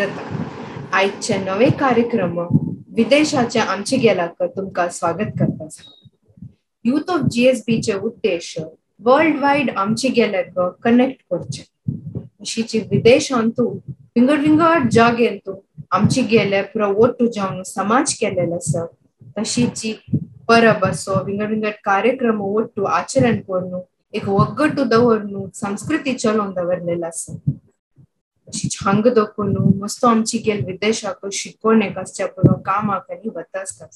जाता आजचे नवे कार्यक्रम विदेशाच्या आमचे गेलाक तुमका स्वागत करता। यूथ ऑफ जीएसबी चे उद्देश वर्ल्ड वाइड आमचे गेल्याक कनेक्ट करचे अशीची विदेशांतू विंगड विंगड जागेंतू आमची गेल्या पुरा ओट्टू जावन समाज केलेला आसा। तशीची परब असो विंगड विंगड कार्यक्रम ओट्टू आचरण करून एक ಒಗ್ಗಟ್ಟು दवरून संस्कृती चलोवन दवरलेला आसा। हांग दोकून मस्त आमची गेल विदेशाक शिकोवणेक आसच्या पुरो कामाक आनी वता आसता।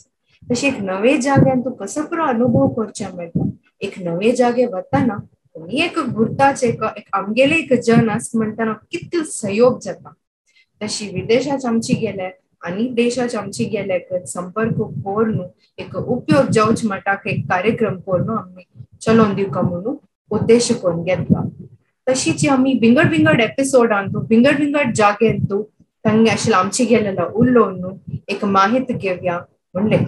तशी एक नवे जाग्यान तू कसो पुरो अनुभव करचे मेळटा। एक नवे जागे वताना एक गुर्ताच एक आमगेले एक जन आस म्हणटाना कितलो सहयोग जाता। तशी विदेशाच आमची गेले आणि देशाच आमची गेले संपर्क करून एक उपयोग जावच मटाक एक कार्यक्रम करून आम्ही चलोवन दिवका म्हणून उद्देश करून घेतला। तशीच आम्ही विंगड विंगड एपिसोड आणतो विंगड विंगड जागेंतू थंगे आशिल्लो आमची गेलेला उलोवन एक माहिती घेवया म्हणले।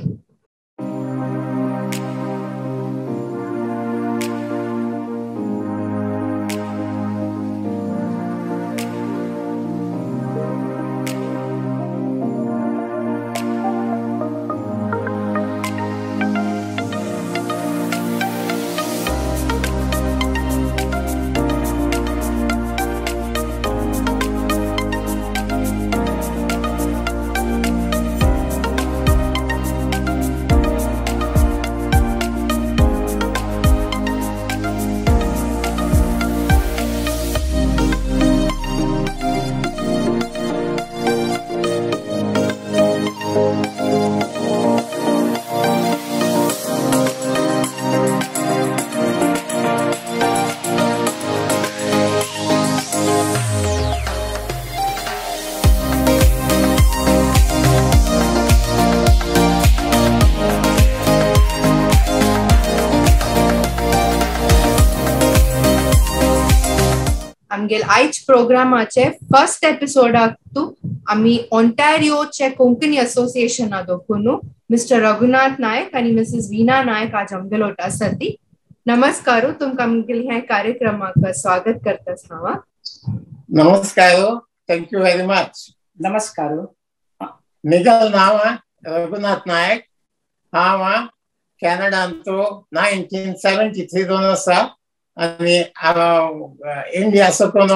आमगेल आयज प्रोग्रामाचे फर्स्ट एपिसोडाक तू आम्ही ओंटारियोचे कोंकणी असोसिएशना दोखून मिस्टर रघुनाथ नायक आणि मिसेस वीणा नायक आज आमगेलोट आसती। नमस्कार, तुमकां आमगेल ह्या कार्यक्रमाक स्वागत करतास हांव। नमस्कार, थँक यू व्हेरी मच। नमस्कार, निगल नाव रघुनाथ नायक। हांव कॅनडांतू 1973 दोन आसा आणि इंडिया सकून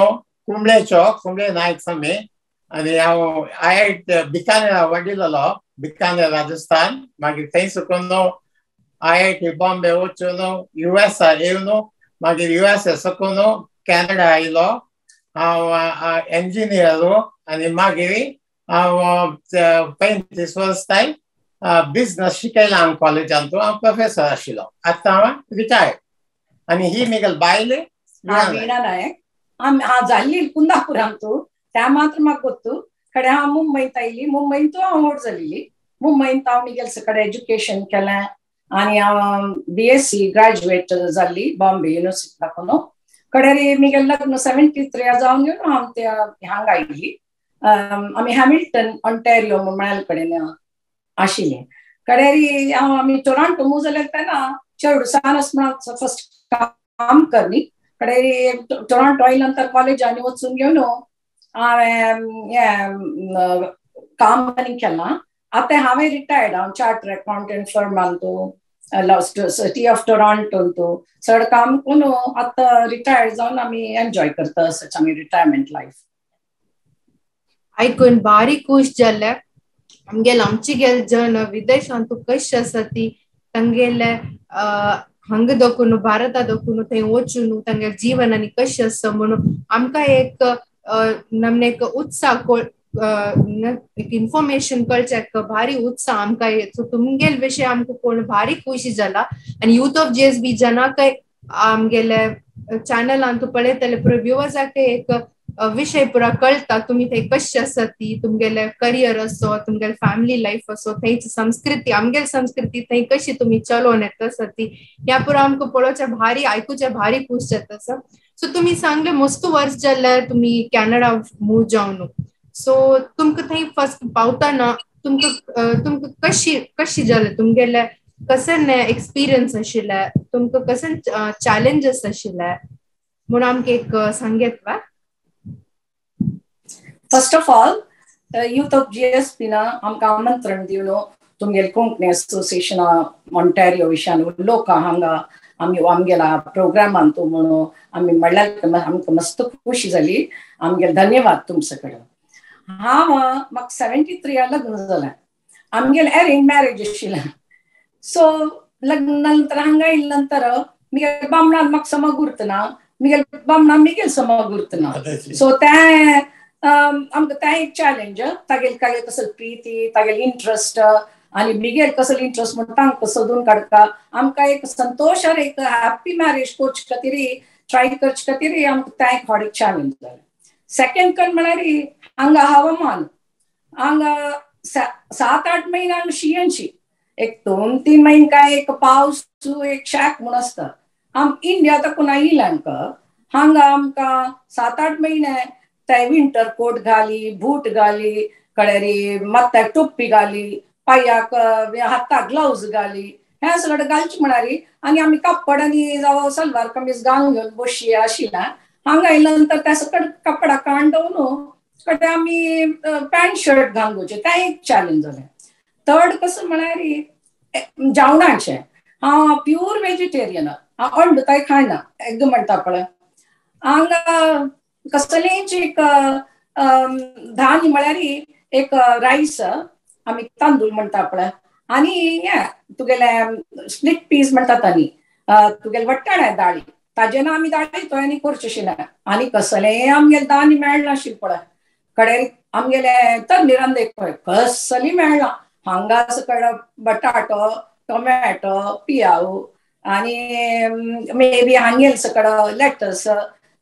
कुंबळे नायक समी आणि हांव IIT बिकानेर वाडिल्लो बिकानेर राजस्थान। मागीर थंय सकून IIT बॉम्बे वचून US येवन मागीर USA सकून कॅनडा आयलो। हांव इंजिनियर आणि मागीर हांव 35 वर्सां बिझनेस शिकयला कॉलेजांत। हांव प्रोफेसर आशिल्लो, आतां हांव रिटायर्ड। आणि ही मिगल बायले वीणा नायक। हांव जाल्ली कुंदापुरांतू, त्या मात्र म्हाका गोत्तू। कडेन हांव मुंबईत आयली, मुंबईंतू हांव व्हड जाल्ली। मुंबईंत हांव मिगेल सकडें एज्युकेशन केलें आनी हांव BSc ग्रॅज्युएट जाल्ली बॉम्बे युनिवर्सिटी लागून। कडेन मिगेल लग्न 73 जावन घेवन हांव त्या हांगा आयिल्ली। आमी हॅमिल्टन ऑंटारियो म्हळ्यार कडेन आशिल्लीं। कडेन आमी टोरंटो मूव जाले तेन्ना चेडूसान म्हणून फर्स्ट काम करनी। कडेन टोरंटो आयल्यानंतर कॉलेजांनी वचून घेवन हांवें काम केलां। आतां हांवें रिटायर्ड, हांव चार्टर्ड अकाउंटंट फर्मांतू सिटी ऑफ टोरंटोंतू चड काम करून आतां रिटायर्ड जावन आमी एन्जॉय करता आमी रिटायरमेंट लायफ। आयकून भारी खुश जाल्या। आमची गेल जन विदेशांतू कशी आसा ती तांगेले हांग दोकून भारता दोकून थंय वचून तांगे जीवन आनी कशें आसा म्हणून आमकां एक नमने एक उत्साह एक इन्फॉर्मेशन कळचे भारी उत्साह आमकां सो तुमगेल विशय आमकां कोण भारी खुशी जाला। आनी यूथ ऑफ जीएसबी जनाकय आमगेले चॅनलांतू पळयतले पुरो व्ह्युअर्साक एक विषय पुरा कळटा तुमी थंय कशी आसा ती तुमगेले करियर असो तुमगेले फॅमिली लाईफ असो थंयची संस्कृती आमगेल संस्कृती थंय कशी तुमी चलोवन येता आसा ती ह्या पुरो आमकां पळोवचे भारी आयकुचे भारी खूश जाता आसा। सो तुमी सांगले मस्त वर्स जाल्यार तुमी कॅनडा मूव जावन सो तुमकां थंय फर्स्ट पावतना तुमकां कशी जालें तुमगेले कसन एक्सपिरियन्स आशिल्ले तुमकां कसन चॅलेंजेस आशिल्ले म्हणून आमकां एक सांगेत वा। First of all youth of GSP ना आमकां आमंत्रण दिवन तुमगेले कोंकणी असोसिएशन ऑन्टॅरियो विशयान उलोवपाक हांगा आमगेला प्रोग्रामान तूं म्हणून आमी म्हणल्यार आमकां मस्त खुशी जाली. आमगेले धन्यवाद तुमचे कडेन. म्हाका 73 लग्न जालें. आमगेलें अरेंज मॅरेज आशिल्लें. सो लग्न नंतर हांगा येयले नंतर मिगे बामणान म्हाका समज उरतना मिगे बामणान मिगेल समज उरतना. सो तें आमकां तें एक चॅलेंज. तागेले कसली प्रिती तागेले इंट्रस्ट आनी मिगेल कसलो इंट्रस्ट म्हणून तांकां सोदून काडटा. आमकां एक संतोश आनी एक हॅप्पी मॅरेज करचे खातीर ट्राय करचे खातीर आमकां तें एक व्हड चॅलेंज जालें. सेकंड कण म्हळ्यार हांगा हवामान हांगा 7-8 म्हयने हांगा शीं एक 2-3 म्हयने काय एक पावस एक शेक म्हूण आसता. इंडिया ताकून आयिल्ले हांगा आमकां 7-8 म्हयने ते विंटर कोट घाली, बूट घाली, कडेरी माथ्याक टोपी घाली, पांयाक हाताक ग्लोव्ज घाली, हें सगळें घालचें म्हणारी. आनी आमी कापड आनी जावं सलवार कमीज घालून घेवन बसची आशिल्लें. हांगा येयले नंतर त्या सकट कपडा काडून कडेन आमी पॅन्ट शर्ट घालून घेवचें. तें एक चॅलेंज जालें. थर्ड कसं म्हळ्यार जेवणाचें. हांव प्युअर वेजिटेरियन. हांव अंड कांय खायना. एकदम म्हणटा पळय हांगा कसलेंच एक धान्य म्हळ्यार एक रायस आमी तांदूळ म्हणटा पळय आनी हें तुगेले स्प्लिट पीस म्हणटात आनी तुगेले वट्टाणे दाळी ताजे ना आमी दाळी तो आनी करचें आशिल्लें. आनी कसलें आमगेलें धान्य मेळनाशिल्लें पळय. कडेन आमगेले तरणी रांदे पळय कसली मेळना. हांगा सकट बटाटो, टोमॅटो, पियाव आनी मे बी हांगेल सकट लेटस,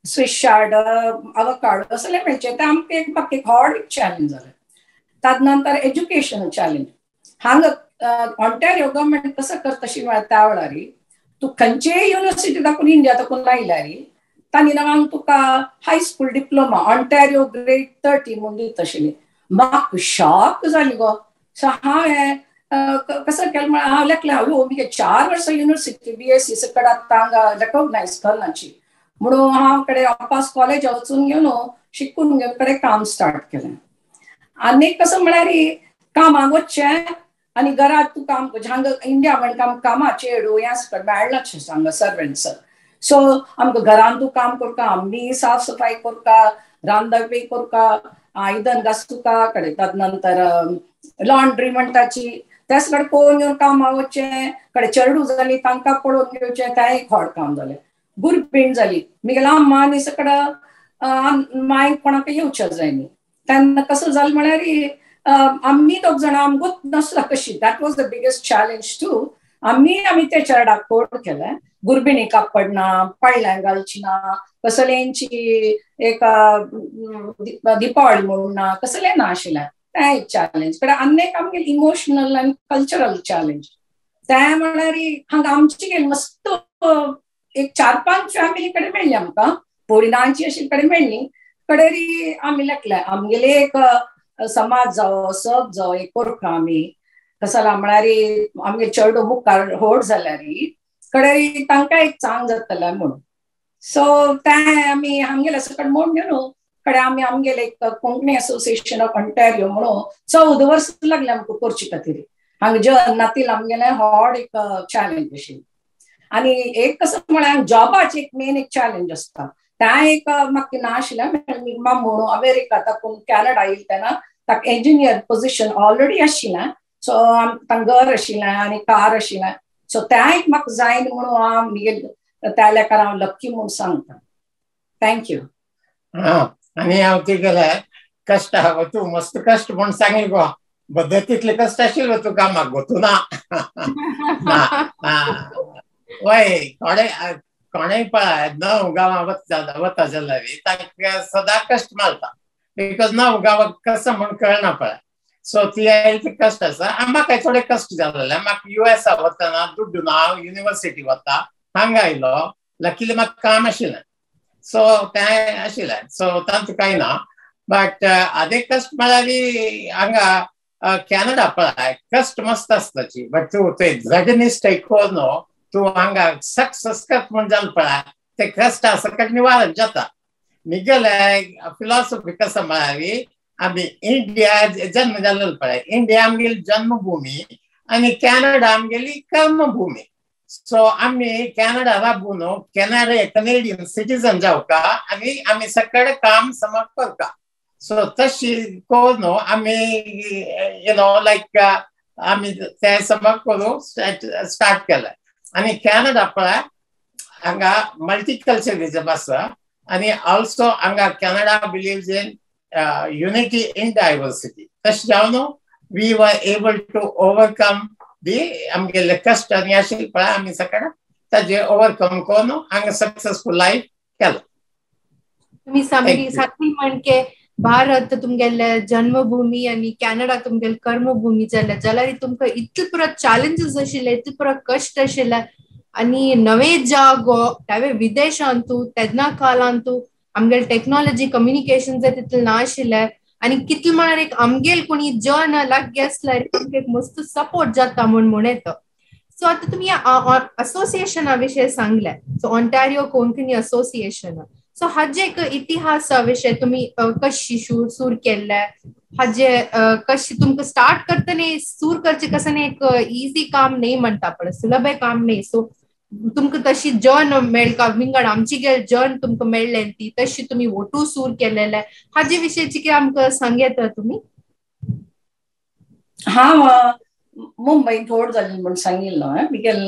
स्विस चार्ड, आवोकाडो असलें मेळचें. तें आमकां म्हाका एक व्हड चॅलेंज जालें. ताज नंतर एज्युकेशन चॅलेंज. हांगा ऑन्टॅरियो गव्हर्मेंट कसं करता म्हळ्यार त्या वेळार तूं खंयचेय युनिवर्सिटी दाखून इंडिया दाखून आयल्यार तांणी हांगा तुका हायस्कूल डिप्लोमा ऑन्टॅरियो ग्रेड 30 म्हूण दिता आशिल्ली. म्हाका शॉक जाली गो. सो हांवें कसं केलें म्हळ्यार हांव लेखलें म्हगे 4 वर्सां युनिवर्सिटी BSc सकट आतां हांगा रेकॉग्नायज करनाची म्हणून हांव कडेन वापस कॉलेज वचून घेवन शिकून घेवन कडेन काम स्टार्ट केलें. आनी कसं म्हळ्यार कामाक वचचें आनी घरांत तूं काम करचें. हांगा इंडिया म्हणटा कामाचें हेडू हें सकट मेळनाचें हांगा सर्वंट्स. सो आमकां घरान तूं काम करता आमी साफ सफाई करता रांदप बी करता आयदन घासूका कडेन ताज नंतर लॉन्ड्री म्हणटाची त्या सकट पळोवन घेवन कामाक वचचें. कडेन चेडूं जाली तांकां पळोवन घेवचें. तें एक व्हड काम जालें. भुरगीं जाली मिगेल अम्मा आनी सकट मांयक कोणाक येवचें जाय न्ही. तेन्ना कसं जालें म्हळ्यार आमी दोग जाणां आमगूच नासला कशी. That was the biggest challenge too. आमी ते चेडाक कोड केलें. गुरबिणी कापड ना, पाळण्या घालची ना, कसलेंची एक दिपावळी म्हणून ना, कसलें ना आशिल्लें. तें एक चॅलेंज. पण आनी एक आमगेलें इमोशनल आनी कल्चरल चॅलेंज. तें म्हळ्यार हांगा आमची गेली मस्त एक 4-5 फॅमिली कडेन मेळ्ळी आमकां. पोडिनांची अशी कडेन मेळ्ळी. कडेन आमी लेखलें आमगेले एक समाज जावो सब जावो एक करता आमी. कसो म्हळ्यार आमगे चेडूं मुखार व्हड जाल्यार कडेन तांकां एक चांग जातलें म्हणून. सो तें आमी आमगेले सकट म्हूण घेवन कडेन आमी आमगेले एक कोंकणी असोसिएशन ऑफ ऑन्टॅरियो म्हणून 14 वर्सां लागली आमकां करचे खातीर. हांगा जेन्नातील आमगेलें व्हड एक चॅलेंज आशिल्लें. आनी एक कसो म्हळ्यार जॉबाचें एक मेन एक चॅलेंज आसता. तें एक म्हाका नाशिल्लें. मामू अमेरिका ताकून कॅनडा येयले तेन्ना ताका इंजिनियर पोजिशन ऑलरेडी आशिल्लें. सो तांकां घर आशिल्लें आनी कार आशिल्लें. सो तें एक म्हाका जाय म्हणून हांव त्या लेकार हांव लक्की म्हणून सांगता. थँक्यू. आनी हांव तुगेले कश्ट तूं मस्त कश्ट म्हूण सांगलें गो. बद्दल तितले कश्ट आशिल्लो तूं कामाक गो तूं ना. वय कोणेय पळय नव गांवां वता जाल्यार तांकां सदां कश्ट मारता. बिकॉज नव गांवांक कसं म्हूण कळना पळय. सो ती कश्ट आसा. म्हाका थोडे कश्ट जालेले. म्हाका US वतना दुड्डू ना युनिवर्सिटी वता हांगा आयलो. लकीली म्हाका काम आशिल्लें. सो तें आशिल्लें. सो तांत कांय ना. बट आदे कश्ट म्हळ्यार हांगा कॅनडा पळय कश्ट मस्त आसताची. बट तूं ते ड्रॅगनिस्ट ऐकून न्हू तूं हांगा सक्सेस करता म्हूण जालें पळय ते कश्टा सकट निवारण जाता. मिगेले फिलॉसॉफी कसं म्हळ्यार आम्ही इंडिया जन्म जाल्लो पळय, इंडिया आमगेली जन्मभूमी आणि कॅनडा आमगेली कर्मभूमी. सो आम्ही कॅनडा राबून कॅनेडियन सिटीजन जावका आणि आम्ही सगळे काम समज करता. सो तशी करून आम्ही लायक आम्ही ते समज करू स्टार्ट केलं. आणि कॅनडा पळय हांगा मल्टीकल्चरलिझम आसा आणि ऑल्सो हांगा Canada believes in unity in diversity. तशें जावन we were able to overcome the आमगेले कश्ट आनी आशिल्ले पळय आमी सगळे ताजे ओवरकम करून हांगा सक्सेसफुल लायफ केलो. तुम्ही सारकी म्हणके भारत तुमगेले जन्मभूमी आणि कॅनडा तुमगेले कर्मभूमी जाल्यार तुमकां इतले पुरो चॅलेंजेस आशिल्ले, इतले पुरो कश्ट आशिल्ले आणि नवे जागो त्यावे विदेशांतू तेन्ना काळांतू आमगेल टेक्नॉलॉजी कम्युनिकेशन तितले नाशिल्ले आणि कितले म्हळ्यार एक आमगेल कोणी जन लागीं आसल्यार तुमकां एक मस्त सपोर्ट जाता म्हण येता. सो आता तुम्ही असोसिएशना विशयी सांगले, so Ontario Konkani association. So हाजे एक इतिहास विषय तुम्ही कशी सूर केल्ले, हाजे कशी तुमकां स्टार्ट करतना सूर करचे कसं एक इजी काम नाही म्हणटा पळय, सुलभ काम नाही. सो तुमकां तशी जन मेळका विंगड आमची गेल जन तुमकां मेळ्ळे ती तशी तुम्ही वोटू सूर केलेले हाजे विशयची कितें आमकां सांगेत तुम्ही? हांव मुंबईन व्होड जाल्ली म्हूण सांगिल्लो. मिगेल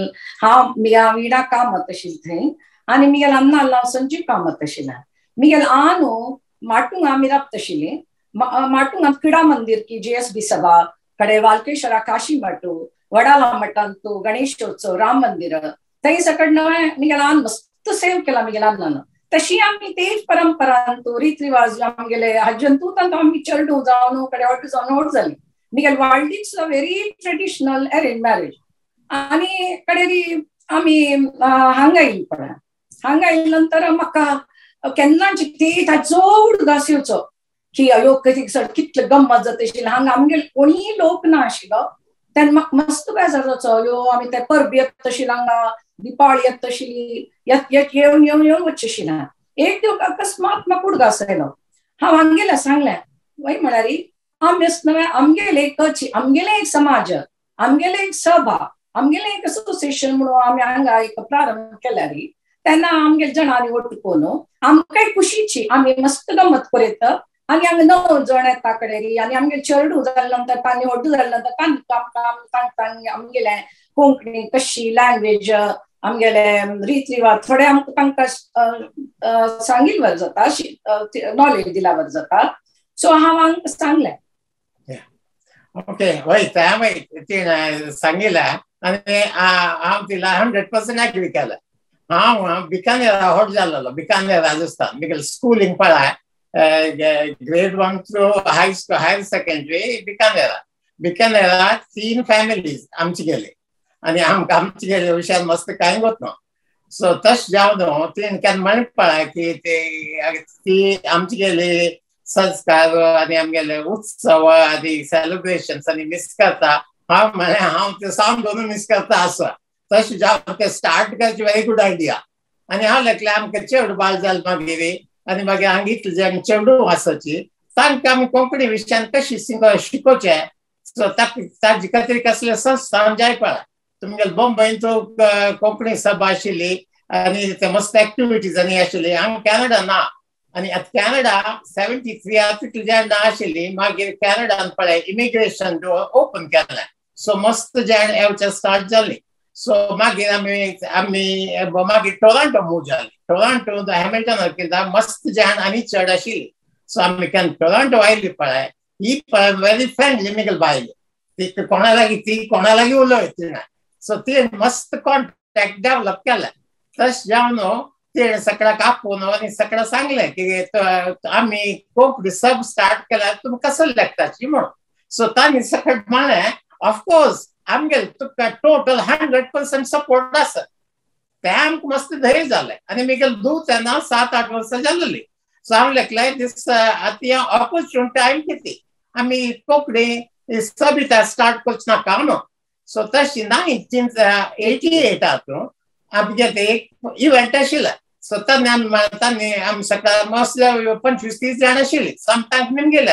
विडा कामत आशिल्ली थंय आनी मिगेल अन्ना संजीव कामत आशिल्लें. मिगेल न्हू माटुंगा आमी राबत आशिल्लीं. माटुंगा क्रीडा मंदिर की JSB सभा कडेन वालकेश्वरा काशी माटू वडाला मठांतू गणेशोत्सव राम मंदिर थंय सकट मिगेल मस्त सेव केला मिगेल अन्नान. तशी आमी तेच परंपरांतू रीत रिवाज आमगेले हजंतूत आमी चेडू जावन कडेन ओटू जावन व्हड जाली. मिगेल वाळडीच व्हेरी ट्रेडिशनल अरेंज मॅरेज आनी कडेन आमी हांगा येयली पळय. हांगा येयले नंतर म्हाका केन्नाच चड उदास येवचो की अयो कितले गम्मत जाता आशिल्ली. हांगा आमगेले कोणीय लोक ना आशिल्लो तेन्ना म्हाका मस्त बेजार जावचो. अयो आमी ते परबी येता तशिल्ले हांगा दिपावळी येता तशिल्ली येवन येवन येवन वचचें आशिल्लें. एक दिवस अकस्मात म्हाका उडगास आयलो. हांव हांगेलें सांगलें वय म्हळ्यार आमगेले एक समाज आमगेले एक सभा आमगेले एक असोसिएशन म्हणून आमी हांगा एक प्रारंभ केल्यार तेन्ना आमगेले जणांनी वटून आमकांय खुशीची आमी मस्त गमत करयत. आनी हांगा 9 जण येता कडेन आनी आमगेले चेडू जाले नंतर तांणी व्हड जाले नंतर तांकां आमगेले कोंकणी कशी लँग्वेज आमगेले रीत रिवाज थोडे तांकां सांगिल्ले वर जाता, नॉलेज दिला वर जाता. सो हांव हांकां सांगलें. ओके वय हांवें सांगिल्लें आनी हांव तिला 100% एग्री केलें. हांव बिकानेरा व्हड जाल्लो, बिकानेर राजस्थान. मिगेल स्कुलींग पळय grade 1 through higher secondary बिकानेरा 3 families आमची गेले आणि आमची गेले विशयान मस्त कांय वतना. सो तश जावन तीन केन्ना म्हण पळय की ती आमची गेले संस्कार आनी आमगेले उत्सव आनी सेलिब्रेशन्स आनी मिस करता. हांव म्हळें हांव ते सावन दोन मिस करता आसा. तशें जावन ते स्टार्ट करची व्हेरी गूड आयडिया. आनी हांव लेकलें आमकां चेडू बाळ जालें मागीर आनी मागीर हांगा इतले जण चेडू आसाची तांकां आमी कोंकणी विशयान कशी शिकोवचें. सो ताजे खातीर कसले संस्था जाय पळय. तुमगेले बॉम्बेन कोंकणी सभा आशिल्ली आनी ते मस्त एक्टिविटीज आनी आशिल्ली. हांगा कॅनडा ना आनी आतां कॅनडा 73 तितली जाण ना आशिल्ली. मागीर कॅनडान पळय इमिग्रेशन ओपन केलें. सो मस्त जाण येवचें स्टार्ट जाली. सो मागीर आमी मागीर टोरांटो मूव जाली. टोरांटो हॅमिल्टन किंवा मस्त जाण आनी चड आशिल्ली. सो आमी केन्ना टोरांटो आयली पळय ही पळय व्हेरी फ्रेंडली मिगेल बायली. ती कोणा लागीं उलयत ना. सो ती मस्त कॉन्टॅक्ट डेव्हलप केलें. तशें जावन तिणें सगळ्याक आपोवन आनी सगळ्याक सांगलें की आमी कोंकणी सब स्टार्ट केल्यार तुमी कसो लेखताची म्हणून. सो तांणी सगळें म्हळें ऑफकोर्स आमगेले तुका टोटल 100% सपोर्ट आसा. तें आमकां मस्त धैर्य जालें. आनी मिगेल धूव तेन्ना 7-8 वर्सां जाल्ली. सो हांव लेखलें दीस आतां ऑपॉर्च्युनिटी टायम कितें आमी कोंकणी सबिता स्टार्ट करची नाका म्हणून. सो तशी 1988 आमगे ते एक इव्हेंट आशिल्लें. सो तांणी आमी सगळ्या मस्त 25-30 जाण आशिल्लीं. समटायम्स बीन गेले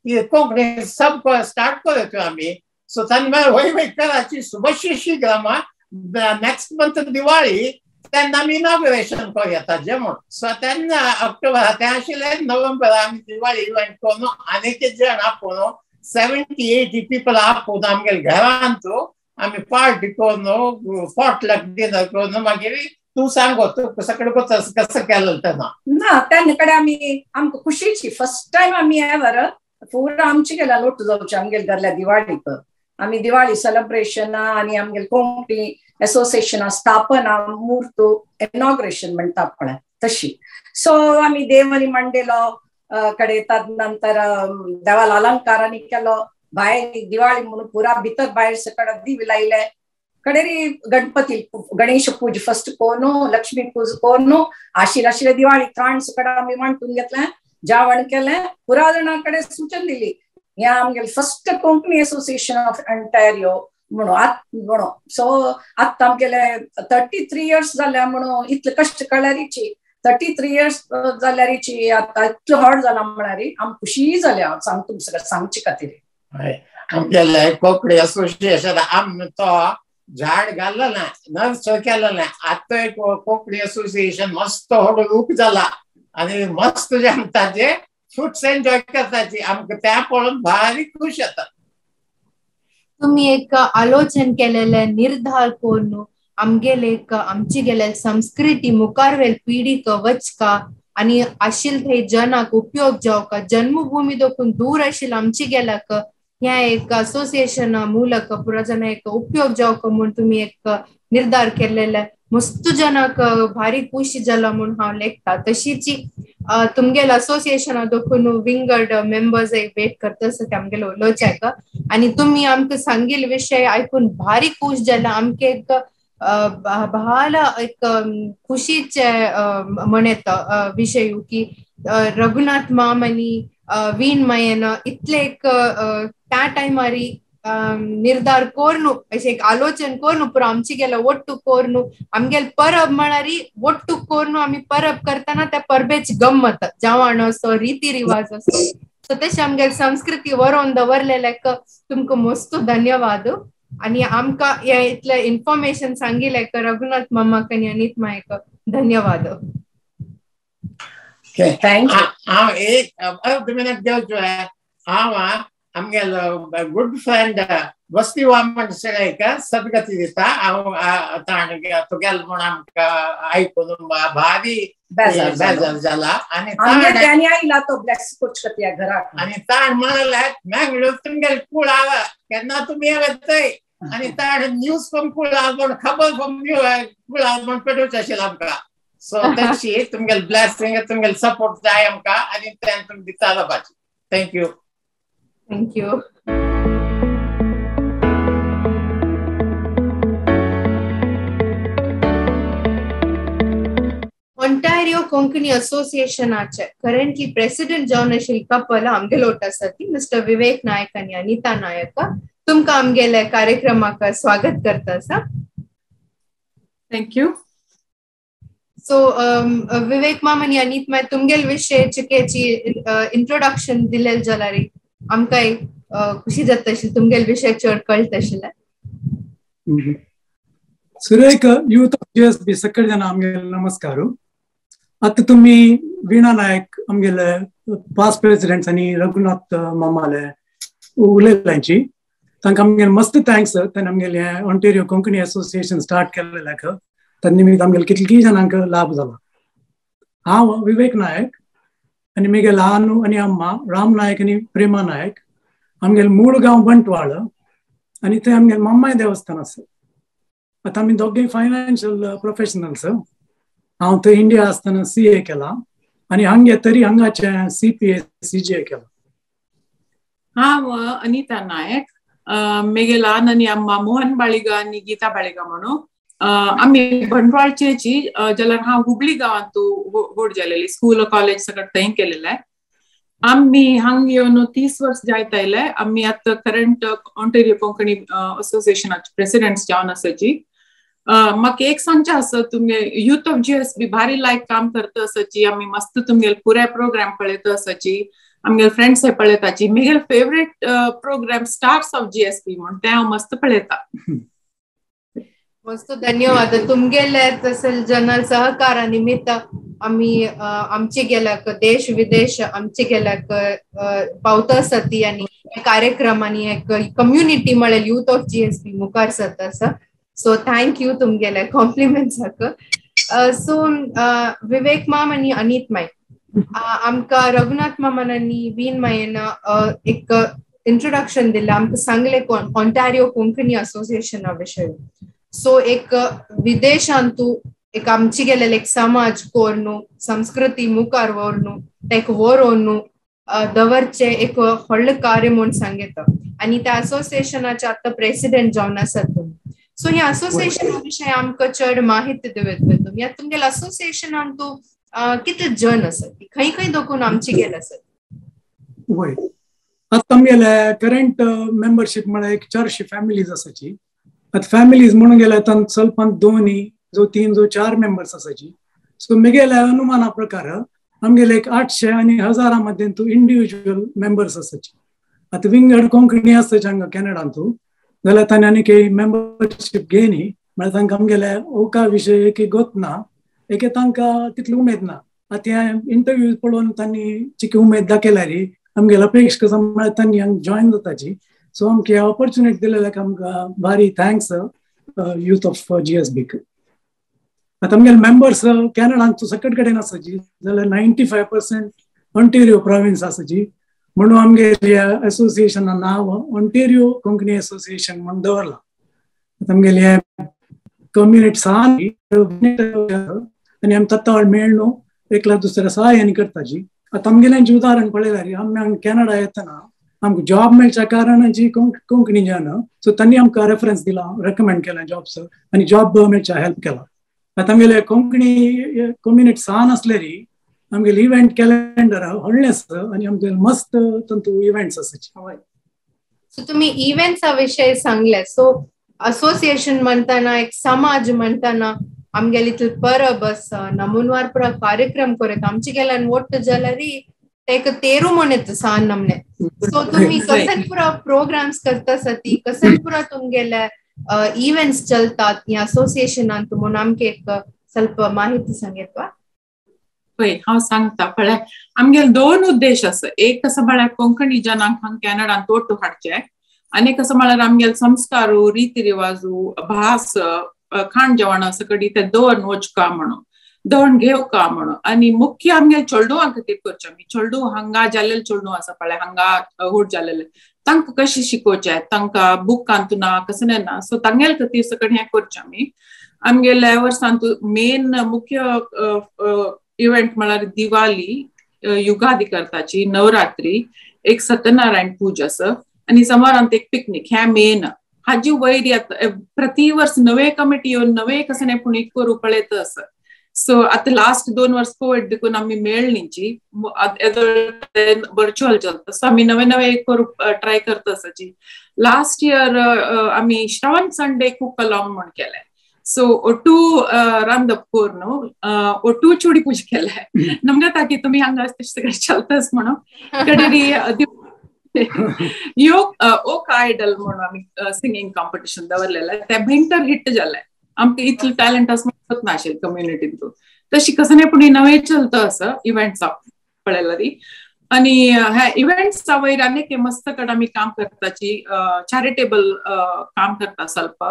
की कोंकणी सब स्टार्ट करतो आम्ही. सो तेन्ना वय कराची सुबशीशी ग्रामा नेक्स्ट मंथ दिवाळी तेन्ना आमी इनॉग्रेशन करूं जे म्हण. सो तेन्ना ऑक्टोबर ते आशिल्ले नोव्हेंबर आमी दिवाळी इव्हेंट करून आनीक जण आपोवन 70-80 पीपल आपोवन आमगे घरांत आमी पार्टी करून पॉटलक डिनर करून मागीर तू सांगो तू कसं कसं केलं तेन्ना. ना तेन्ना कडेन आमी आमकां खुशीची फर्स्ट टायम आमी एवर पूर्ण आमची गेला लोटू जावचे आमगेले घरल्या दिवाळीक. आमी दिवाळी सेलिब्रेशन आनी आमगेले कोंकणी एसोसिएशना स्थापना मुहूर्त इनॉग्रेशन म्हणटा पळय तशी. सो आमी देवनी मांडलो कडे तदनंतर देवाला अलंकारांनी केलो. भायर दिवाळी म्हणून पुरा भितर भायर सकड दिवे लायले. कडेरी गणपती गणेश पूज फर्स्ट कोण लक्ष्मी पूज कोण आशिल्ले दिवाळी त्राण सकड आमी मांडून घेतलें. जेवण केलें. पुरा जाणां कडेन सूचन दिली हे आमगेले first Konkani association of Ontario म्हणून. सो आतां आमगेले 33 years जाल्या म्हणून इतले कश्ट कळ्यारीची 33 years जाल्यारीची आतां इतलो हॉट जाला म्हळ्यार आम खुशी जाल्या. हांव सांग तुमकां सगळें सांगचे खातीर. आमगेले कोंकणी एसोसिएशन आमी तो झाड घाल्लें ना नर्सर केलें ना. आतां कोंकणी एसोसिएशन मस्त व्हड रूप जाला आनी मस्त जे ताजे फ्रुट्स एन्जॉय करताची आमकां त्या पळोवन भारी खूश येता. तुम्ही एक आलोचन केलेले निर्धार करून आमगेले आमची गेले संस्कृती मुखारवेल पिढीक वचका आणि आशिल थंय जनाक उपयोग जावका जन्मभूमी देखून दूर आशिल आमची गेल्याक ह्या एक असोसिएशन मूलक पुरा जना एक उपयोग जावका म्हणून तुम्ही एक निर्धार केलेले मस्त जनाक भारी खुशी जाला म्हणून हांव लेखता. तशीची तुमगेले असोसिएशना देखून विंगड मेंबर्स भेट करता ते आमगेले उलोवचेक आणि तुम्ही आमकां सांगिल्ले विषय आयकून भारी खुश जाला. आमके एक भाल एक खुशीचे म्हणता विषय की रघुनाथ मामनी वीण मायन इतले एक त्या टायमारी निर्धार कोरून अशें एक आलोचन कोरून पुरो आमची गेला ಒಟ್ಟು कोरून आमगेल परब म्हणारी ಒಟ್ಟು कोरून आमी परब करताना त्या परबेची गंमत जेवण असो रीती रिवाज असो सो तशें आमगेल संस्कृती व्हरोन दवरलेल्याक तुमकां मस्त धन्यवाद. आणि आमकां हे इतले इन्फॉर्मेशन सांगिल्ल्याक रघुनाथ मामाक आनी अनित मायक धन्यवाद. हांव एक अर्ध मिनट घेवचो. हांव आमगेलो गुड फ्रेंड वस्ती वामन शेळेकर सद्गती दिता. हांव तुगेलो म्हूण आमकां आयकून भारी बेजार जाला आनी ताण म्हणल्यार मेंगलोर तुमगेले कुळ आवा केन्ना तुमी येतय आनी ताण न्यूज फ्रॉम कुळार म्हूण खबर फ्रॉम कुळार म्हूण पेटोवचें आशिल्लें आमकां. सो तशी तुमगेले ब्लेसिंग तुमगेले सपोर्ट जाय आमकां आनी तें तुमी दिता रावपाचें. Thank you. Thank you. Ontario Konkani असोसिएशनाचे currently president जावन आशिल्ले कपल आमगेले आसात मिस्टर विवेक नायक आनी अनिता नायक. तुमकां आमगेले कार्यक्रमाक स्वागत करता आसा. थँक्यू. सो विवेक माम आनी अनित माय तुमगेले विशय चिकेची इंट्रोडक्शन दिलेले जाल्यार आमकां एक खुशी जाता आशिल्ली तुमगेले विशय चड कळटा आशिल्ले. सुरेख यूथ ऑफ जीएसबी सकल जाणां आमगेले नमस्कार. आतां तुमी वीणा नायक आमगेले पास्ट प्रेसिडेंट्स आनी रघुनाथ मामाले उलयल्यांची तांकां आमगेले मस्त थँक्स. ताणें आमगेले ऑन्टेरियो कोंकणी असोसिएशन स्टार्ट केल्ल्याक ताजे निमित्त आमगेले कितली जाणांक लाभ जाला. हांव विवेक नायक आनी म्हगे ल्हानू आनी अम्मा राम नायक आनी प्रेमा नायक आमगेले मूळ गांव बंटवाळ आनी थंय आमगेले मम्माय देवस्थान आसा. आतां आमी दोगूय फायनान्शियल प्रोफेशनल्स. हांव थंय इंडिया आसतना CA केला आनी हांगा तरी हांगाचे CPA CGA केला. हांव अनिता नायक. म्हगे ल्हान आनी अम्मा मोहन बाळिगा आनी गीता बाळिगा म्हणून आमी बंटवाळचेची जाल्यार हांव हुबळी गांवांत व्हड जालेली स्कूल कॉलेज सकट थंय केलेलें. आमी हांगा येवन 30 वर्स जायत आयले. आमी आतां करंट ऑन्टेरियो कोंकणी असोसिएशनाचे प्रेसिडेंट्स जावन आसाची. म्हाका एक सांगचें आसा तुमगे यूथ ऑफ जीएसबी भारी लायक काम करता आसाची. आमी मस्त तुमगेले पुरे प्रोग्राम पळयता आसाची आमगे फ्रेंड्स हे पळयताची मेगेल favourite programme stars of GSB म्हणून ते हांव मस्त पळयता. मस्त धन्यवाद तुमगेले तसल जनरल सहकारा निमित्त आम्ही आमचे गेल्याक देश विदेश आमचे गेल्याक पावता सती आणि कार्यक्रमांनी एक कम्युनिटी मळेल यूथ ऑफ GSB मुखार सत आसा. सो थँक्यू तुमगेले कॉम्प्लिमेंट्स सो विवेक माम आणि अनित माय आमका रघुनाथ मामांनी बीन मायन एक इंट्रोडक्शन दिला आमकां सांगले ऑन्टारियो कोंकणी असोसिएशना विषयी. सो एक विदेशांतू एक आमची गेलेले एक समाज कोरनु संस्कृती मुखार व्हरनु एक व्हरोनु दवरचे एक व्हडले कार्य म्हणून सांगता आणि त्या असोसिएशनाचे आता प्रेसिडेंट जावन आसात. सो ह्या असोसिएशना विषयी आमकां चड माहिती दिवत तुमी तुमगेल्या असोसिएशनांतू कितले जन आसात खंय खंय दोकून आमची गेले आसात. वय आता आमगेले करंट मेंबरशिप म्हळ्यार एक 400 फॅमिलीज आसाची. आता फॅमिलीज म्हणून गेल्या तर ಸ್ವಲ್ಪ 2 जो 3 जो 4 मेंबर्स आसाची. सो मेगेल्या अनुमाना प्रकार आमगेले एक 800 आणि 1000 मध्ये तू इंडिव्हिज्युअल मेंबर्स आसाची. आता विंगड कोंकणी आसता हांगा कॅनडांतू जाल्यार तांणी आनी काही मेंबरशिप घेयनी म्हळ्यार तांकां आमगेल्या ओका विशय एक गोत ना एक तांकां तितली उमेद ना. आता इंटरव्यू पळोवन तांणी चिकी उमेद दाखयल्यार आमगेलो अपेक्षा कसा म्हळ्यार तांणी हांगा जॉइन जाताची. सो आमकां ऑपॉर्च्युनिटी दिलेल्याक आमकां भारी थँक्स यूथ ऑफ GSB. आता आमगेले मेंबर्स कॅनडांत सकट कडेन आसाची जाल्यार 95% ऑन्टेरियो प्रोविन्स आसाची म्हणून आमगे असोसिएशना नांव ऑन्टेरियो कोंकणी असोसिएशन म्हणून दवरला. आता आमगेले कम्युनिटी आनी आमी तत्तावळ मेळून एकला दुसऱ्या सहाय्यानी करताची. आता आमगेल्यांचे उदाहरण पळयल्यार आमी कॅनडा येतना आमकां जॉब मेळच्या कारणाची कोंकणी जन सो तांणी आमकां रेफरन्स दिला रेकमेंड केला जॉब्स आनी जॉब मेळच्या हेल्प केला. आता आमगेले कोंकणी कम्युनिटी सान आसल्यार आमगेले इव्हेंट कॅलेंडर व्हडलें आसा आनी आमगेले मस्त तंतू इव्हेंट्स आसाचे. सो तुमी इव्हेंट्सा विषयी सांगले. सो असोसिएशन म्हणताना एक समाज म्हणताना आमगेले इतले परब आसा नमुनवार पुरा कार्यक्रम करत आमचे गेल्यान वोट जाल्यार एक 13 म्हणत सान नमने. सो तुम्ही कसन पुरा प्रोग्राम्स करता सती कसन पुरा तुमगेले इव्हेंट्स चलतात ह्या असोसिएशनांत म्हणून आमके एक ಸ್ವಲ್ಪ माहिती सांगेतवा. पळय हांव सांगता पळय आमगेले 2 उद्देश आसा. एक कसं म्हळ्यार कोंकणी जनांक हांगा कॅनडांत वोट हाडचे आनी कसं म्हळ्यार आमगेले संस्कारू रीती रिवाजू भास खाण जेवण सकडी ते दवरून वचका म्हणून दवरून घेवका म्हणून आनी मुख्य आमगेले चेडवां खातीर करचे. आमी चेडू हांगा जाल्लेले चेडू आसा पळय हांगा वोट जाल्लेले तांकां कशें शिकोवचें तांकां बुकांतू ना कसं ना. सो तांगेले खातीर सकड हें करचें आमी. आमगेल्या वर्सांतू मेन मुख्य इव्हेंट म्हळ्यार दिवाळी युगादी करताची नवरात्री एक सत्यनारायण पूजा आसा आनी समारांत एक पिकनीक हे मेन. हाजी वयर प्रति वर्ष नवे कमिटी येवन नवे कसं पुणीक करू पळयत आसा. सो आता लास्ट 2 वर्ष कोविड देखून आम्ही मेळणीची वर्च्युअल चलता. सो आम्ही नवे नवे करू ट्राय करता आसाची. लास्ट इयर आम्ही श्रावण संडे कुक अलॉंग म्हण केले. सो ओटू रांदप करून ओटू चुडी पूजा केले नमगे ताकी तुम्ही हांगा सगळे चलताच म्हणून कडेरी ओक आयडल म्हणून आम्ही सिंगिंग कॉम्पिटिशन दवरलेले ते भयंकर हिट जाले. आमकां इतलें टॅलंट आसत नाशिल्लें कम्युनिटींत तशी कसं पुणे नवे चलता आसा इव्हेंट्स पळयल्यार. आनी ह्या इव्हेंट्सा वयर आनीक मस्त कडेन आमी काम करताची चॅरिटेबल काम करता ಸ್ವಲ್ಪ.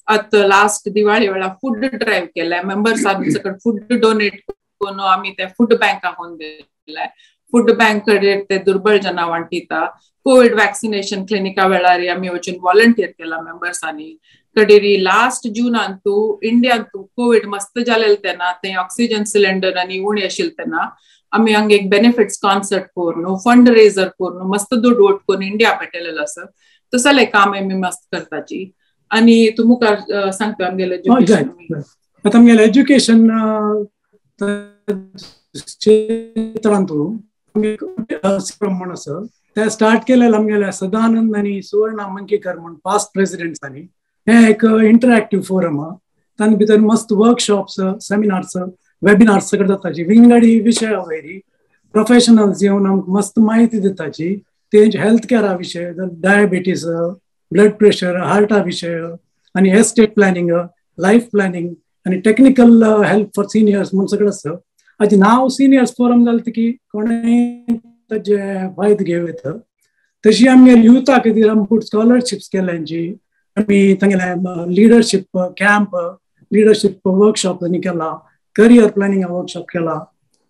आतां लास्ट दिवाळी वेळार फूड ड्रायव्ह केले मेंबर्सांक सकट फूड डोनेट करून आमी ते फूड बँका होऊन दिले. फूड बँक कडेन ते दुर्बळ जना वांटिता. कोविड वॅक्सिनेशन क्लिनिका वेळार आमी वचून व्हॉलंटियर केला मेंबर्सांनी. कडेरी लास्ट जूनांतू इंडियांतू कोविड मस्त जालेले तेन्ना ते ऑक्सिजन सिलेंडर आनी उणी आशिल्ले तेन्ना आमी हांगा एक बेनिफिट्स कॉन्सर्ट करून फंड रेजर करून मस्त दूड वोट करून इंडिया पेटयलेलो आसा. तसले काम आमी मस्त करताची. आनी तूं मुखार सांगता आमगेले आतां आमगेलें एज्युकेशन क्षेत्रांतू म्हण आसा ते स्टार्ट केलेले आमगेले सदानंद आनी सुवर्णा मंकेकर म्हण पास्ट प्रेसिडेंट्सांनी. हे एक इंटरॅक्टिव्ह फोरम आहा. तांचे भितर मस्त वर्कशॉप्स सेमिनार्स वेबिनार्स सगळे जाताचे विंगडी विशया वयरी प्रोफेशनल्स येवन आमकां मस्त माहिती दिताची तेंचे हेल्थ केअरा विशय, डायबिटीस, ब्लड प्रेशर, हार्टा विशय आणि एस्टेट प्लॅनिंग, लाईफ प्लॅनिंग आणि टेक्निकल हेल्प फॉर सिनियर्स म्हणून सगळं असतं. आज नाव सिनियर्स फोरम जालें की कोणें ताजे फायदो घेवं येता. तशी आमगे युथा खातीर आमी खूब स्कॉलरशिप्स केल्यांची. आमी तांगेले लिडरशीप कॅम्प, लिडरशीप वर्कशॉप केला, करियर प्लॅनिंग वर्कशॉप केला.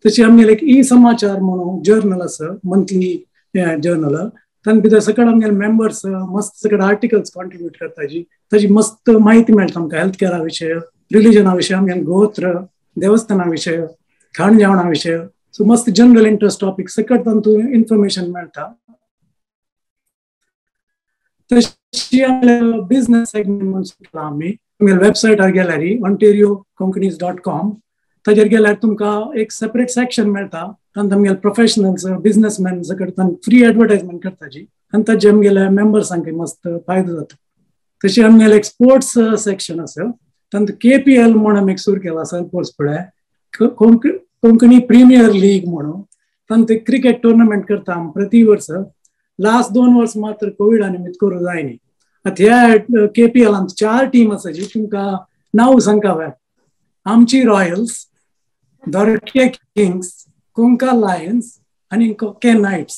तशी आमगेले एक ई समाचार म्हणून जर्नल आसा, मंथली जर्नल. तांचे भितर सकयल आमगेले मेंबर्स मस्त सकयल आर्टिकल्स कॉन्ट्रिब्यूट करताची. ताची मस्त माहिती मेळटा आमकां हेल्थ केअरा विशय, रिलिजना विशय, आमगे गोत्र, देवस्थाना विशय, खाण जेवणा विशय. सो मस्त जनरल इंटरेस्ट टॉपिक सकट तातूंत इन्फॉर्मेशन मेळटा. तशी बिझनेस सेगमेंट म्हणून शिकला आमी. आमगेल्या वेबसायटार गेल्यार ontariokonkanies.com ताजेर गेल्यार तुमकां एक सेपरेट सेक्शन मेळटा. तातूंत आमगेले प्रोफेशनल्स, बिझनेसमॅन सकट फ्री एडवर्टायजमेंट करताची आनी ताजे आमगेल्या मेंबर्सांक मस्त फायदो जाता. तशी आमगेले एक स्पोर्ट्स सेक्शन आसा. तातूंत KPL म्हणून आमी एक सुरू केला सलपोर्स फुडें, कोंकणी प्रिमियर लीग म्हणून. तातूंत क्रिकेट टुर्नामेंट करता आमी प्रति वर्स. लास्ट 2 वर्स मात्र कोविडा निमित्त करूं जायनी. आतां ह्या KPL 4 टीम आसाची. तुमकां नांव सांगता, आमची रॉयल्स, दोरके किंग्स, कोंका लायन्स आणि कोके नायट्स.